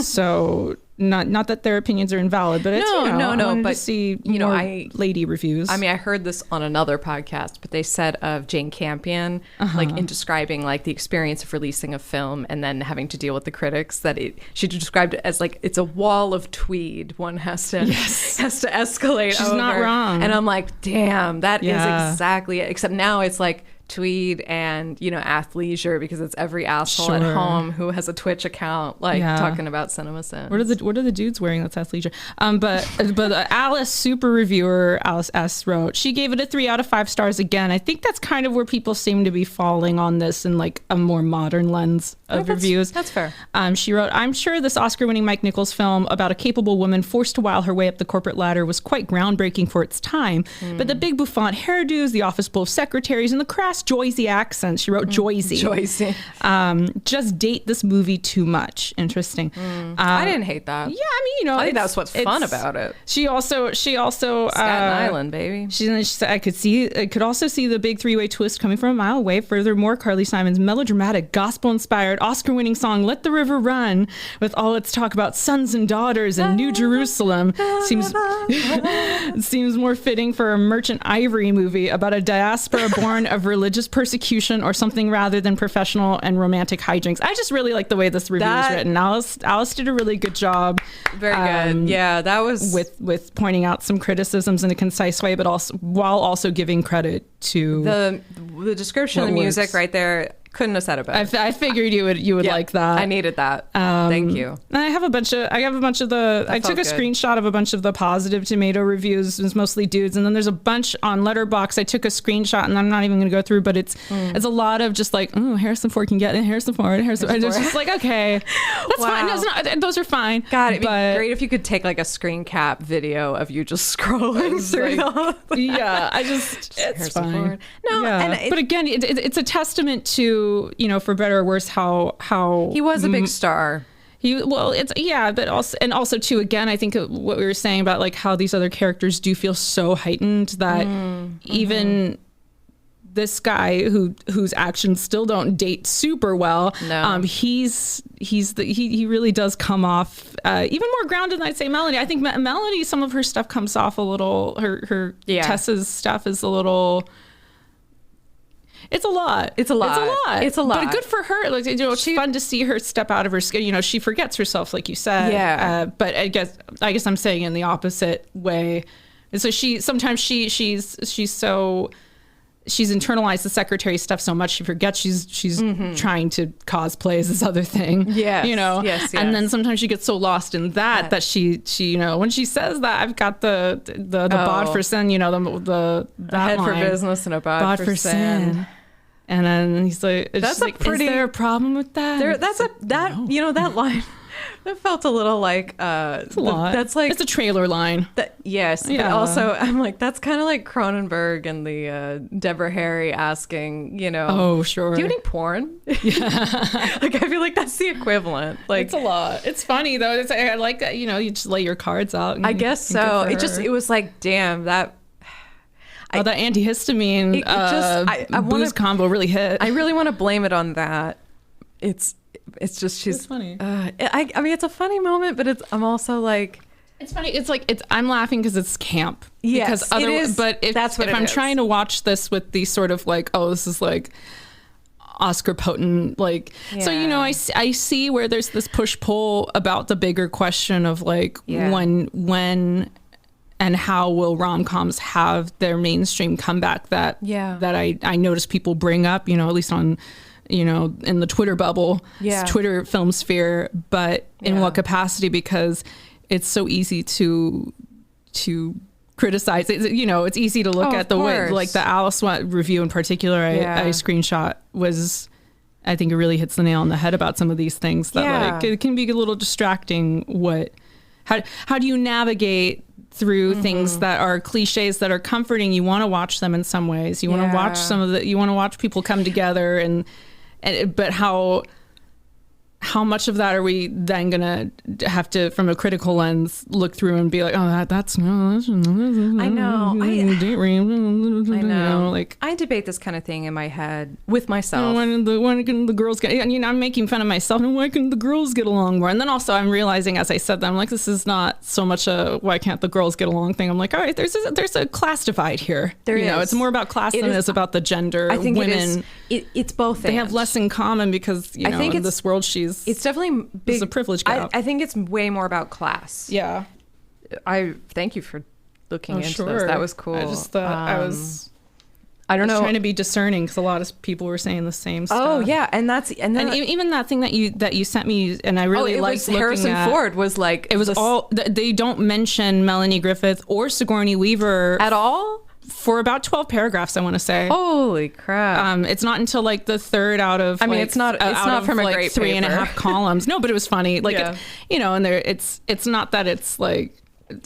So not that their opinions are invalid, but it's I but to see more lady reviews. I mean, I heard this on another podcast, but they said of Jane Campion, like in describing like the experience of releasing a film and then having to deal with the critics, that she described it as like it's a wall of tweed. One has to escalate. She's not wrong. And I'm like, damn, that is exactly it. Except now it's like tweed and athleisure, because it's every asshole at home who has a Twitch account talking about Cinema Sins. What are the dudes wearing that's athleisure? But Alice, super reviewer Alice S, wrote, she gave it a 3 out of 5 stars again. I think that's kind of where people seem to be falling on this in like a more modern lens of reviews. That's fair. She wrote, "I'm sure this Oscar-winning Mike Nichols film about a capable woman forced to while her way up the corporate ladder was quite groundbreaking for its time, but the big bouffant hairdos, the office bowl secretaries, and the crass Joyzy accents," she wrote Joyzy. "Just date this movie too much." Interesting. I didn't hate that. Yeah, I mean, I think that's what's fun about it. She also Staten Island, baby. She said, I could also see the big 3-way twist coming from a mile away. Furthermore, Carly Simon's melodramatic, gospel-inspired, Oscar-winning song "Let the River Run," with all its talk about sons and daughters and New Jerusalem, seems more fitting for a Merchant Ivory movie about a diaspora born of religious religious persecution or something rather than professional and romantic hijinks. I just really like the way this review is written. Alice did a really good job. Very good. Yeah, that was with pointing out some criticisms in a concise way, but also while also giving credit to the description of the music right there. Couldn't have said it better. I figured you would like that. I needed that. Thank you. I have a bunch of the. I took a screenshot of a bunch of the positive tomato reviews. It was mostly dudes, and then there's a bunch on Letterboxd. I took a screenshot, and I'm not even going to go through, but it's a lot of just like, oh, Harrison Ford can get it. Harrison Ford. It's just like, okay, that's fine. No, those are fine. God, it'd be great if you could take like a screen cap video of you just scrolling through all. Yeah, it's Harrison fine. Ford. No, yeah. But again, it's a testament to, for better or worse, how he was a big star. But also too, again, I think what we were saying about like how these other characters do feel so heightened that even this guy whose actions still don't date super well, he really does come off even more grounded than I'd say Melanie. I think Melanie, some of her stuff comes off a little, her Tessa's stuff is a little. It's a lot. But good for her. Like, it's fun to see her step out of her skin. She forgets herself, like you said. Yeah. But I guess I'm saying in the opposite way. And so she's internalized the secretary stuff so much she forgets she's trying to cosplay as this other thing. Yeah. Yes. And then sometimes she gets so lost in that she when she says that, I've got the bod for sin, the head line, for business and a bod for sin. And then he's like, is there a problem with that? That line. That felt a little like it's a lot. That's like it's a trailer line. Yes, yeah. But also I'm like, that's kind of like Cronenberg and the Deborah Harry asking, oh sure, do you have any porn? Yeah. Like I feel like that's the equivalent. Like it's a lot. It's funny though. I like that. You just lay your cards out. I guess so. It was like, damn that. That antihistamine booze combo really hit. I really want to blame it on that. It's just she's funny. I mean, it's a funny moment, but I'm also like, it's funny. It's like I'm laughing because it's camp. Yes, because it is. But if I'm trying to watch this with the sort of like, oh, this is like Oscar potent, like, so I see where there's this push pull about the bigger question of like when and how will rom-coms have their mainstream comeback that I notice people bring up, at least on, in the Twitter bubble, Twitter film sphere, but in what capacity? Because it's so easy to criticize it. It's easy to look at the way, like the Alice review in particular, I screenshot was, I think it really hits the nail on the head about some of these things that like, it can be a little distracting. How do you navigate through things that are cliches that are comforting? You want to watch them in some ways. You want to watch you want to watch people come together but how much of that are we then gonna have to, from a critical lens, look through and be like, oh, that's no, I know. I know. Like, I debate this kind of thing in my head with myself. When can the girls get? I'm making fun of myself. And why can the girls get along more? And then also I'm realizing, as I said that, I'm like, this is not so much a why can't the girls get along thing. I'm like, all right, there's a class divide here. There is. It's more about class than it is about the gender. I think women. It's both. They have less in common because I think in this world it's definitely big. It's a privilege gap. I think it's way more about class. Yeah. I thank you for looking into sure. this. That was cool. I just thought I don't know, trying to be discerning because a lot of people were saying the same stuff. Oh yeah, and even that thing that you sent me, and I really liked looking Harrison at. Ford was like, it was all they don't mention Melanie Griffith or Sigourney Weaver at all. For about 12 paragraphs, I want to say. Holy crap! It's not until like the third out of. I mean, it's not from a great 3.5 columns. No, but it was funny. Like, and there, it's not that it's like.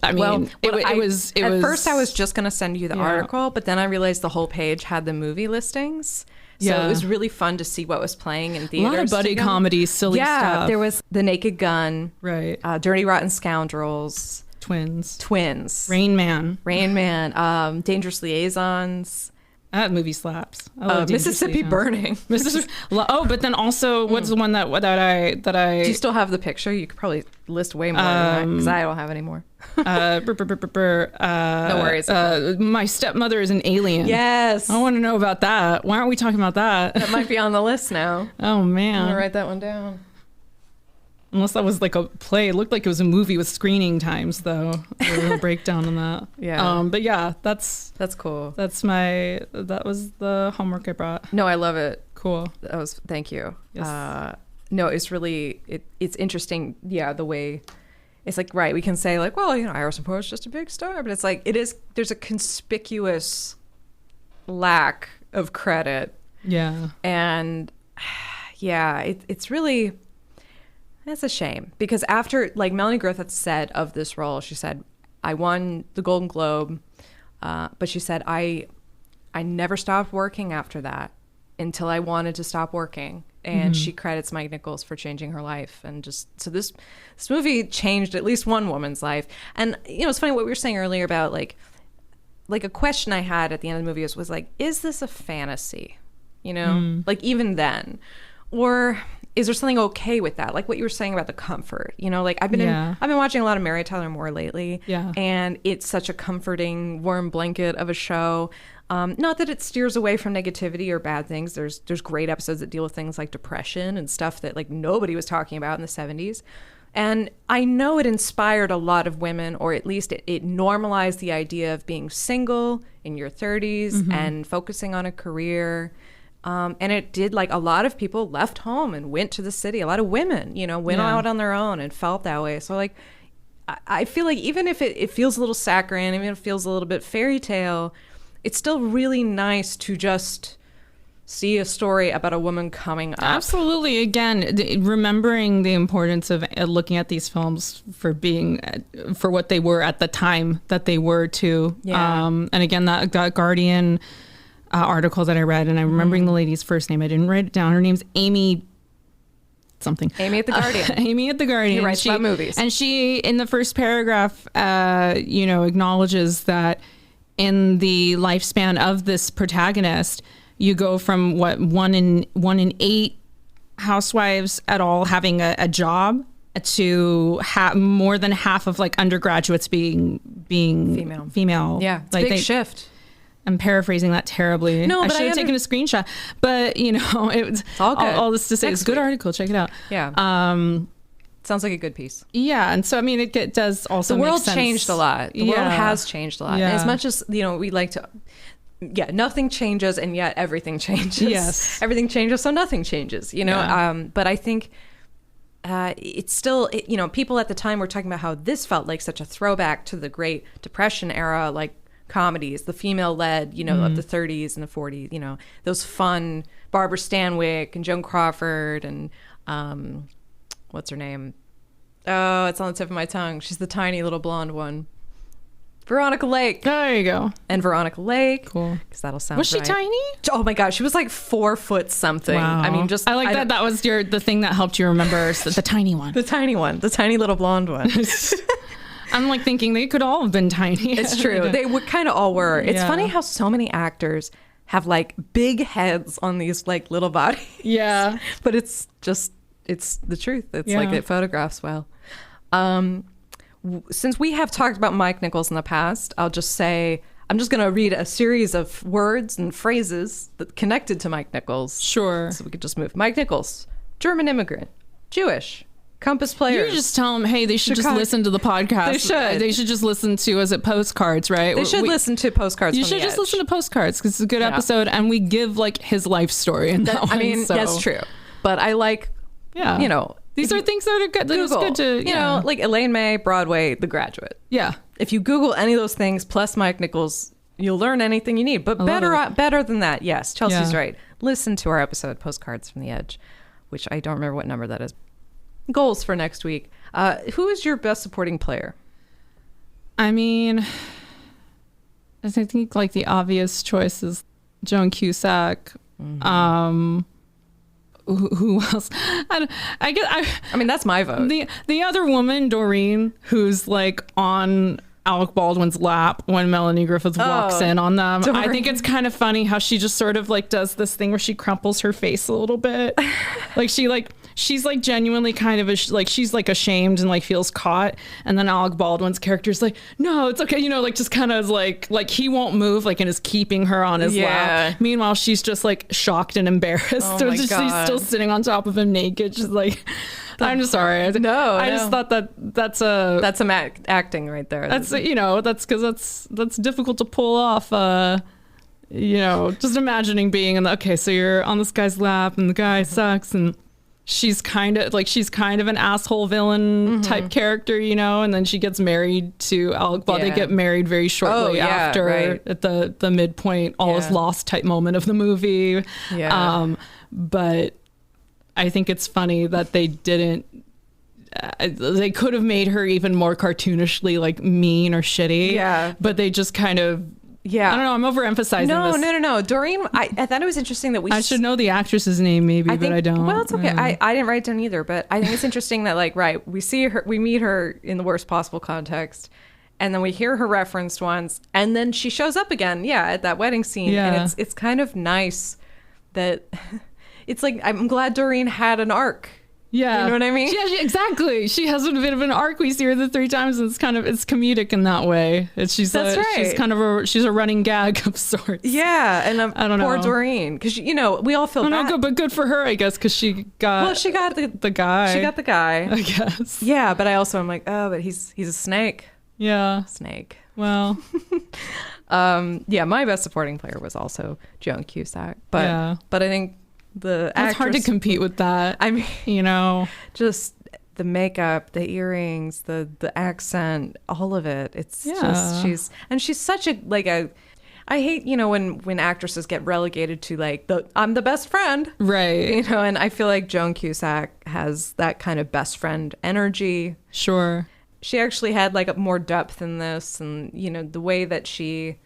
I mean, it was. At first, I was just gonna send you the article, but then I realized the whole page had the movie listings. So it was really fun to see what was playing in theaters. A lot of buddy comedy, silly stuff. Yeah, there was The Naked Gun, right? Dirty Rotten Scoundrels. Twins. Rain Man. Rain Man. Dangerous Liaisons. That movie slaps. I love Mississippi Burning. But then also, what's the one that I? Do you still have the picture? You could probably list way more than that because I don't have any more. No worries. My stepmother is an alien. Yes. I want to know about that. Why aren't we talking about that? That might be on the list now. Oh man. I'm gonna write that one down. Unless that was like a play. It looked like it was a movie with screening times, though. A little breakdown on that. Yeah. But yeah, that's cool. That was the homework I brought. No, I love it. Cool. Thank you. Yes. No, it's really, it's interesting. Yeah. The way it's like, right. We can say like, well, Harrison Ford's just a big star, but it's like, there's a conspicuous lack of credit. Yeah. And yeah, it's really, that's a shame because after, like Melanie Griffith said of this role, she said, I won the Golden Globe, but she said, I never stopped working after that until I wanted to stop working. And she credits Mike Nichols for changing her life. And just, so this movie changed at least one woman's life. And, it's funny what we were saying earlier about like a question I had at the end of the movie was like, is this a fantasy? Like even then, or is there something okay with that? Like what you were saying about the comfort, like I've been watching a lot of Mary Tyler Moore lately, and it's such a comforting, warm blanket of a show. Not that it steers away from negativity or bad things. There's great episodes that deal with things like depression and stuff that like nobody was talking about in the 70s. And I know it inspired a lot of women, or at least it normalized the idea of being single in your 30s and focusing on a career. And it did, like, a lot of people left home and went to the city. A lot of women, went out on their own and felt that way. So, like, I feel like even if it feels a little saccharine, even if it feels a little bit fairy tale, it's still really nice to just see a story about a woman coming up. Absolutely. Again, remembering the importance of looking at these films for what they were at the time that they were too. Yeah. And again, that Guardian article that I read, and I'm remembering the lady's first name. I didn't write it down. Her name's Amy something. Amy at the Guardian. Amy at the Guardian. She writes about movies. And she, in the first paragraph, acknowledges that in the lifespan of this protagonist, you go from one in 8 housewives at all having a job to more than half of like undergraduates being female. Yeah, it's a big shift. I'm paraphrasing that terribly. No, but I should have taken a screenshot. But it's all good. All this to say, it's a good article. Check it out. Yeah. Sounds like a good piece. Yeah, and so I mean, it does also. The world make sense. Changed a lot. The world has changed a lot. Yeah. And as much as we like to. Yeah, nothing changes, and yet everything changes. Yes, everything changes, so nothing changes. But I think it's still. People at the time were talking about how this felt like such a throwback to the Great Depression era, like comedies, the female-led, of the 30s and the 40s. Those fun Barbara Stanwyck and Joan Crawford and what's her name? Oh, it's on the tip of my tongue. She's the tiny little blonde one. Veronica Lake. There you go. And Veronica Lake. Cool. Because that'll sound Was she tiny? Oh my gosh, she was like 4 foot something. Wow. I mean, I like that. That was the thing that helped you remember the tiny one. The tiny one. The tiny little blonde one. I'm like thinking they could all have been tiny. It's true. They kind of all were. It's funny how so many actors have like big heads on these like little bodies. Yeah. But it's the truth. It's like it photographs well. Since we have talked about Mike Nichols in the past, I'll just say, I'm just going to read a series of words and phrases that connected to Mike Nichols. Sure. So we could just move. Mike Nichols, German immigrant, Jewish, Compass Players. You just tell them, hey, they should just listen to the podcast. They should. They should just listen to, Postcards, right? They should listen to Postcards. You should just listen to Postcards because it's a good episode, and we give like his life story in that one. I mean, that's true. But I like, these are things that are good. It's good to, like Elaine May, Broadway, The Graduate. Yeah. If you Google any of those things plus Mike Nichols, you'll learn anything you need. But better than that, yes, Chelsea's right. Listen to our episode, Postcards from the Edge, which I don't remember what number that is. Goals for next week. Who is your best supporting player? I mean, I think like the obvious choice is Joan Cusack. Mm-hmm. Who else? I mean, that's my vote. The other woman, Doreen, who's like on Alec Baldwin's lap when Melanie Griffith walks in on them. Doreen. I think it's kind of funny how she just sort of like does this thing where she crumples her face a little bit. She's like genuinely kind of she's like ashamed and like feels caught. And then Alec Baldwin's character's like, no, it's okay. Like just kind of like he won't move, like, and is keeping her on his lap. Meanwhile, she's just like shocked and embarrassed. Oh So my she's God. still sitting on top of him naked. Just like, I'm just sorry. I just thought that's some acting right there. that's that's because that's difficult to pull off. Just imagining being so you're on this guy's lap and the guy sucks and she's kind of an asshole villain type character, and then she gets married to Alec Baldwin. They get married very shortly after at the midpoint, all is lost type moment of the movie. But I think it's funny that they didn't. They could have made her even more cartoonishly like mean or shitty. Yeah, but they just kind of. Yeah, I don't know. I'm overemphasizing this. No. Doreen, I thought it was interesting that I should know the actress's name maybe, but I don't. Well, it's okay. I didn't write it down either, but I think it's interesting that we meet her in the worst possible context, and then we hear her referenced once, and then she shows up again. Yeah, at that wedding scene, and it's kind of nice that it's like I'm glad Doreen had an arc. Yeah, you know what I mean? Yeah, exactly. She has a bit of an arc. We see her the 3 times, and it's comedic in that way. She's kind of she's a running gag of sorts. Yeah, and I don't know. Poor Doreen, because we all feel bad. No, but good for her, I guess, because she got the guy. She got the guy, I guess. Yeah, but I also am like, oh, but he's a snake. Yeah, snake. Well, my best supporting player was also Joan Cusack, but I think. It's hard to compete with that. I mean, just the makeup, the earrings, the accent, all of it. It's just she's such a I hate when actresses get relegated to I'm the best friend, right? And I feel like Joan Cusack has that kind of best friend energy. Sure, she actually had more depth in this, and the way that she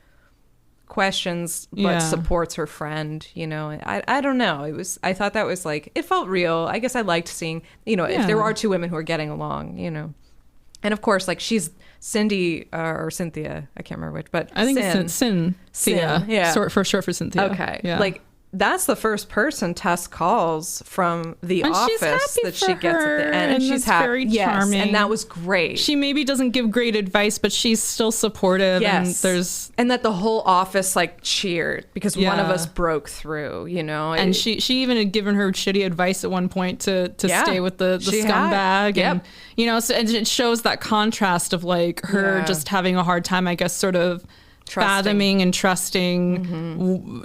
questions but supports her friend. I don't know, I thought that was it felt real. I guess I liked seeing if there are 2 women who are getting along, and of course she's Cindy or Cynthia, I can't remember which, but I think it's Cynthia, for short for Cynthia. Okay, that's the first person Tess calls from the office that she gets at the end, and she's happy. Very charming, and that was great. She maybe doesn't give great advice, but she's still supportive. Yes, and that the whole office cheered because one of us broke through. And she even had given her shitty advice at one point to stay with the scumbag, and and it shows that contrast of her just having a hard time, I guess, sort of fathoming and trusting,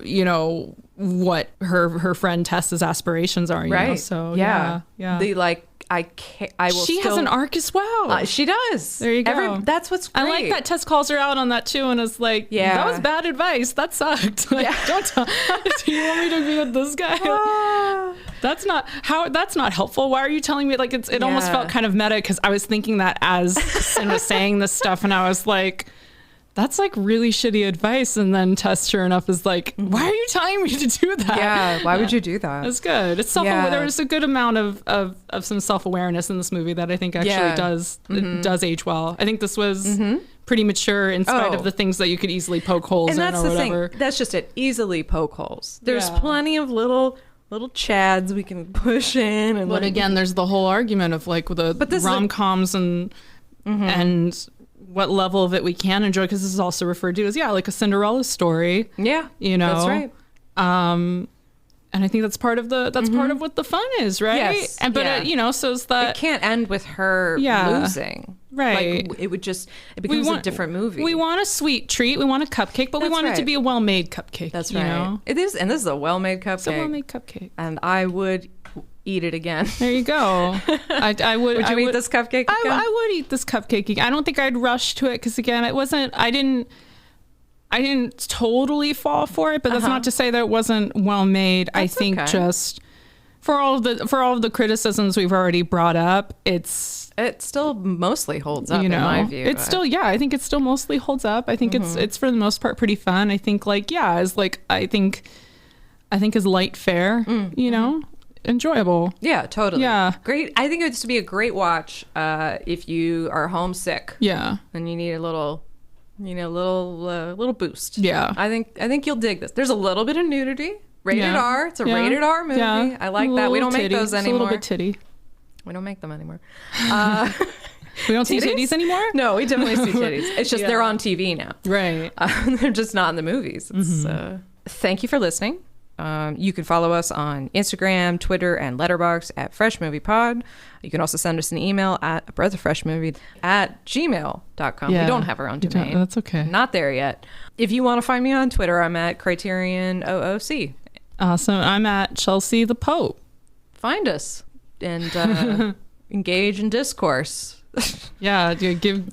what her friend Tess's aspirations are, right? So yeah. She has an arc as well. She does. There you go. That's what's great. I like that Tess calls her out on that too, and is like, that was bad advice. That sucked. Do you want me to be with this guy? That's not helpful. Why are you telling me? It almost felt kind of meta, because I was thinking that as Sin was saying this stuff, and I was like, that's really shitty advice. And then Tess, sure enough, is like, why are you telling me to do that? Yeah, why would you do that? It's good. It's there was a good amount of some self-awareness in this movie that I think actually does age well. I think this was pretty mature in spite of the things that you could easily poke holes in or whatever. And that's the thing. That's just it. Easily poke holes. There's plenty of little chads we can push in. But again, there's the whole argument of the rom-coms and what level of it we can enjoy, because this is also referred to as a Cinderella story. Yeah, that's right. And I think that's part of part of what the fun is, right? Yes, so it's that it can't end with her losing, right? It becomes a different movie. We want a sweet treat, we want a cupcake, but we want it to be a well-made cupcake. That's right. It is, and this is a well-made cupcake. It's a well-made cupcake, and I would eat it again. There you go. I would. Would you eat this cupcake again? I would eat this cupcake again. I don't think I'd rush to it, because again, I didn't totally fall for it, but that's not to say that it wasn't well made. I think just for all of the criticisms we've already brought up, it still mostly holds up in my view. It's still I think it still mostly holds up. I think it's for the most part pretty fun. I think I think is light fare, enjoyable. Yeah, totally. Yeah. Great. I think it's to be a great watch if you are homesick. Yeah. And you need a little little boost. Yeah. I think you'll dig this. There's a little bit of nudity. Rated R. It's a rated R movie. Yeah. I like that. We don't make those anymore. A little bit titty. We don't make them anymore. We don't see titties anymore? No, we definitely see titties. It's just they're on TV now. Right. They're just not in the movies. Thank you for listening. You can follow us on Instagram, Twitter, and Letterboxd at Fresh Movie Pod. You can also send us an email at breathofreshmovie@gmail.com. Yeah. We don't have our own domain. That's okay. Not there yet. If you want to find me on Twitter, I'm at Criterion OOC. Awesome. I'm at Chelsea the Pope. Find us and engage in discourse. Yeah.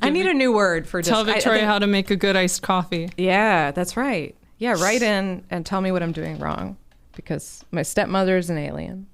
I need a new word for tell Victoria how to make a good iced coffee. Yeah, that's right. Yeah, write in and tell me what I'm doing wrong because my stepmother is an alien.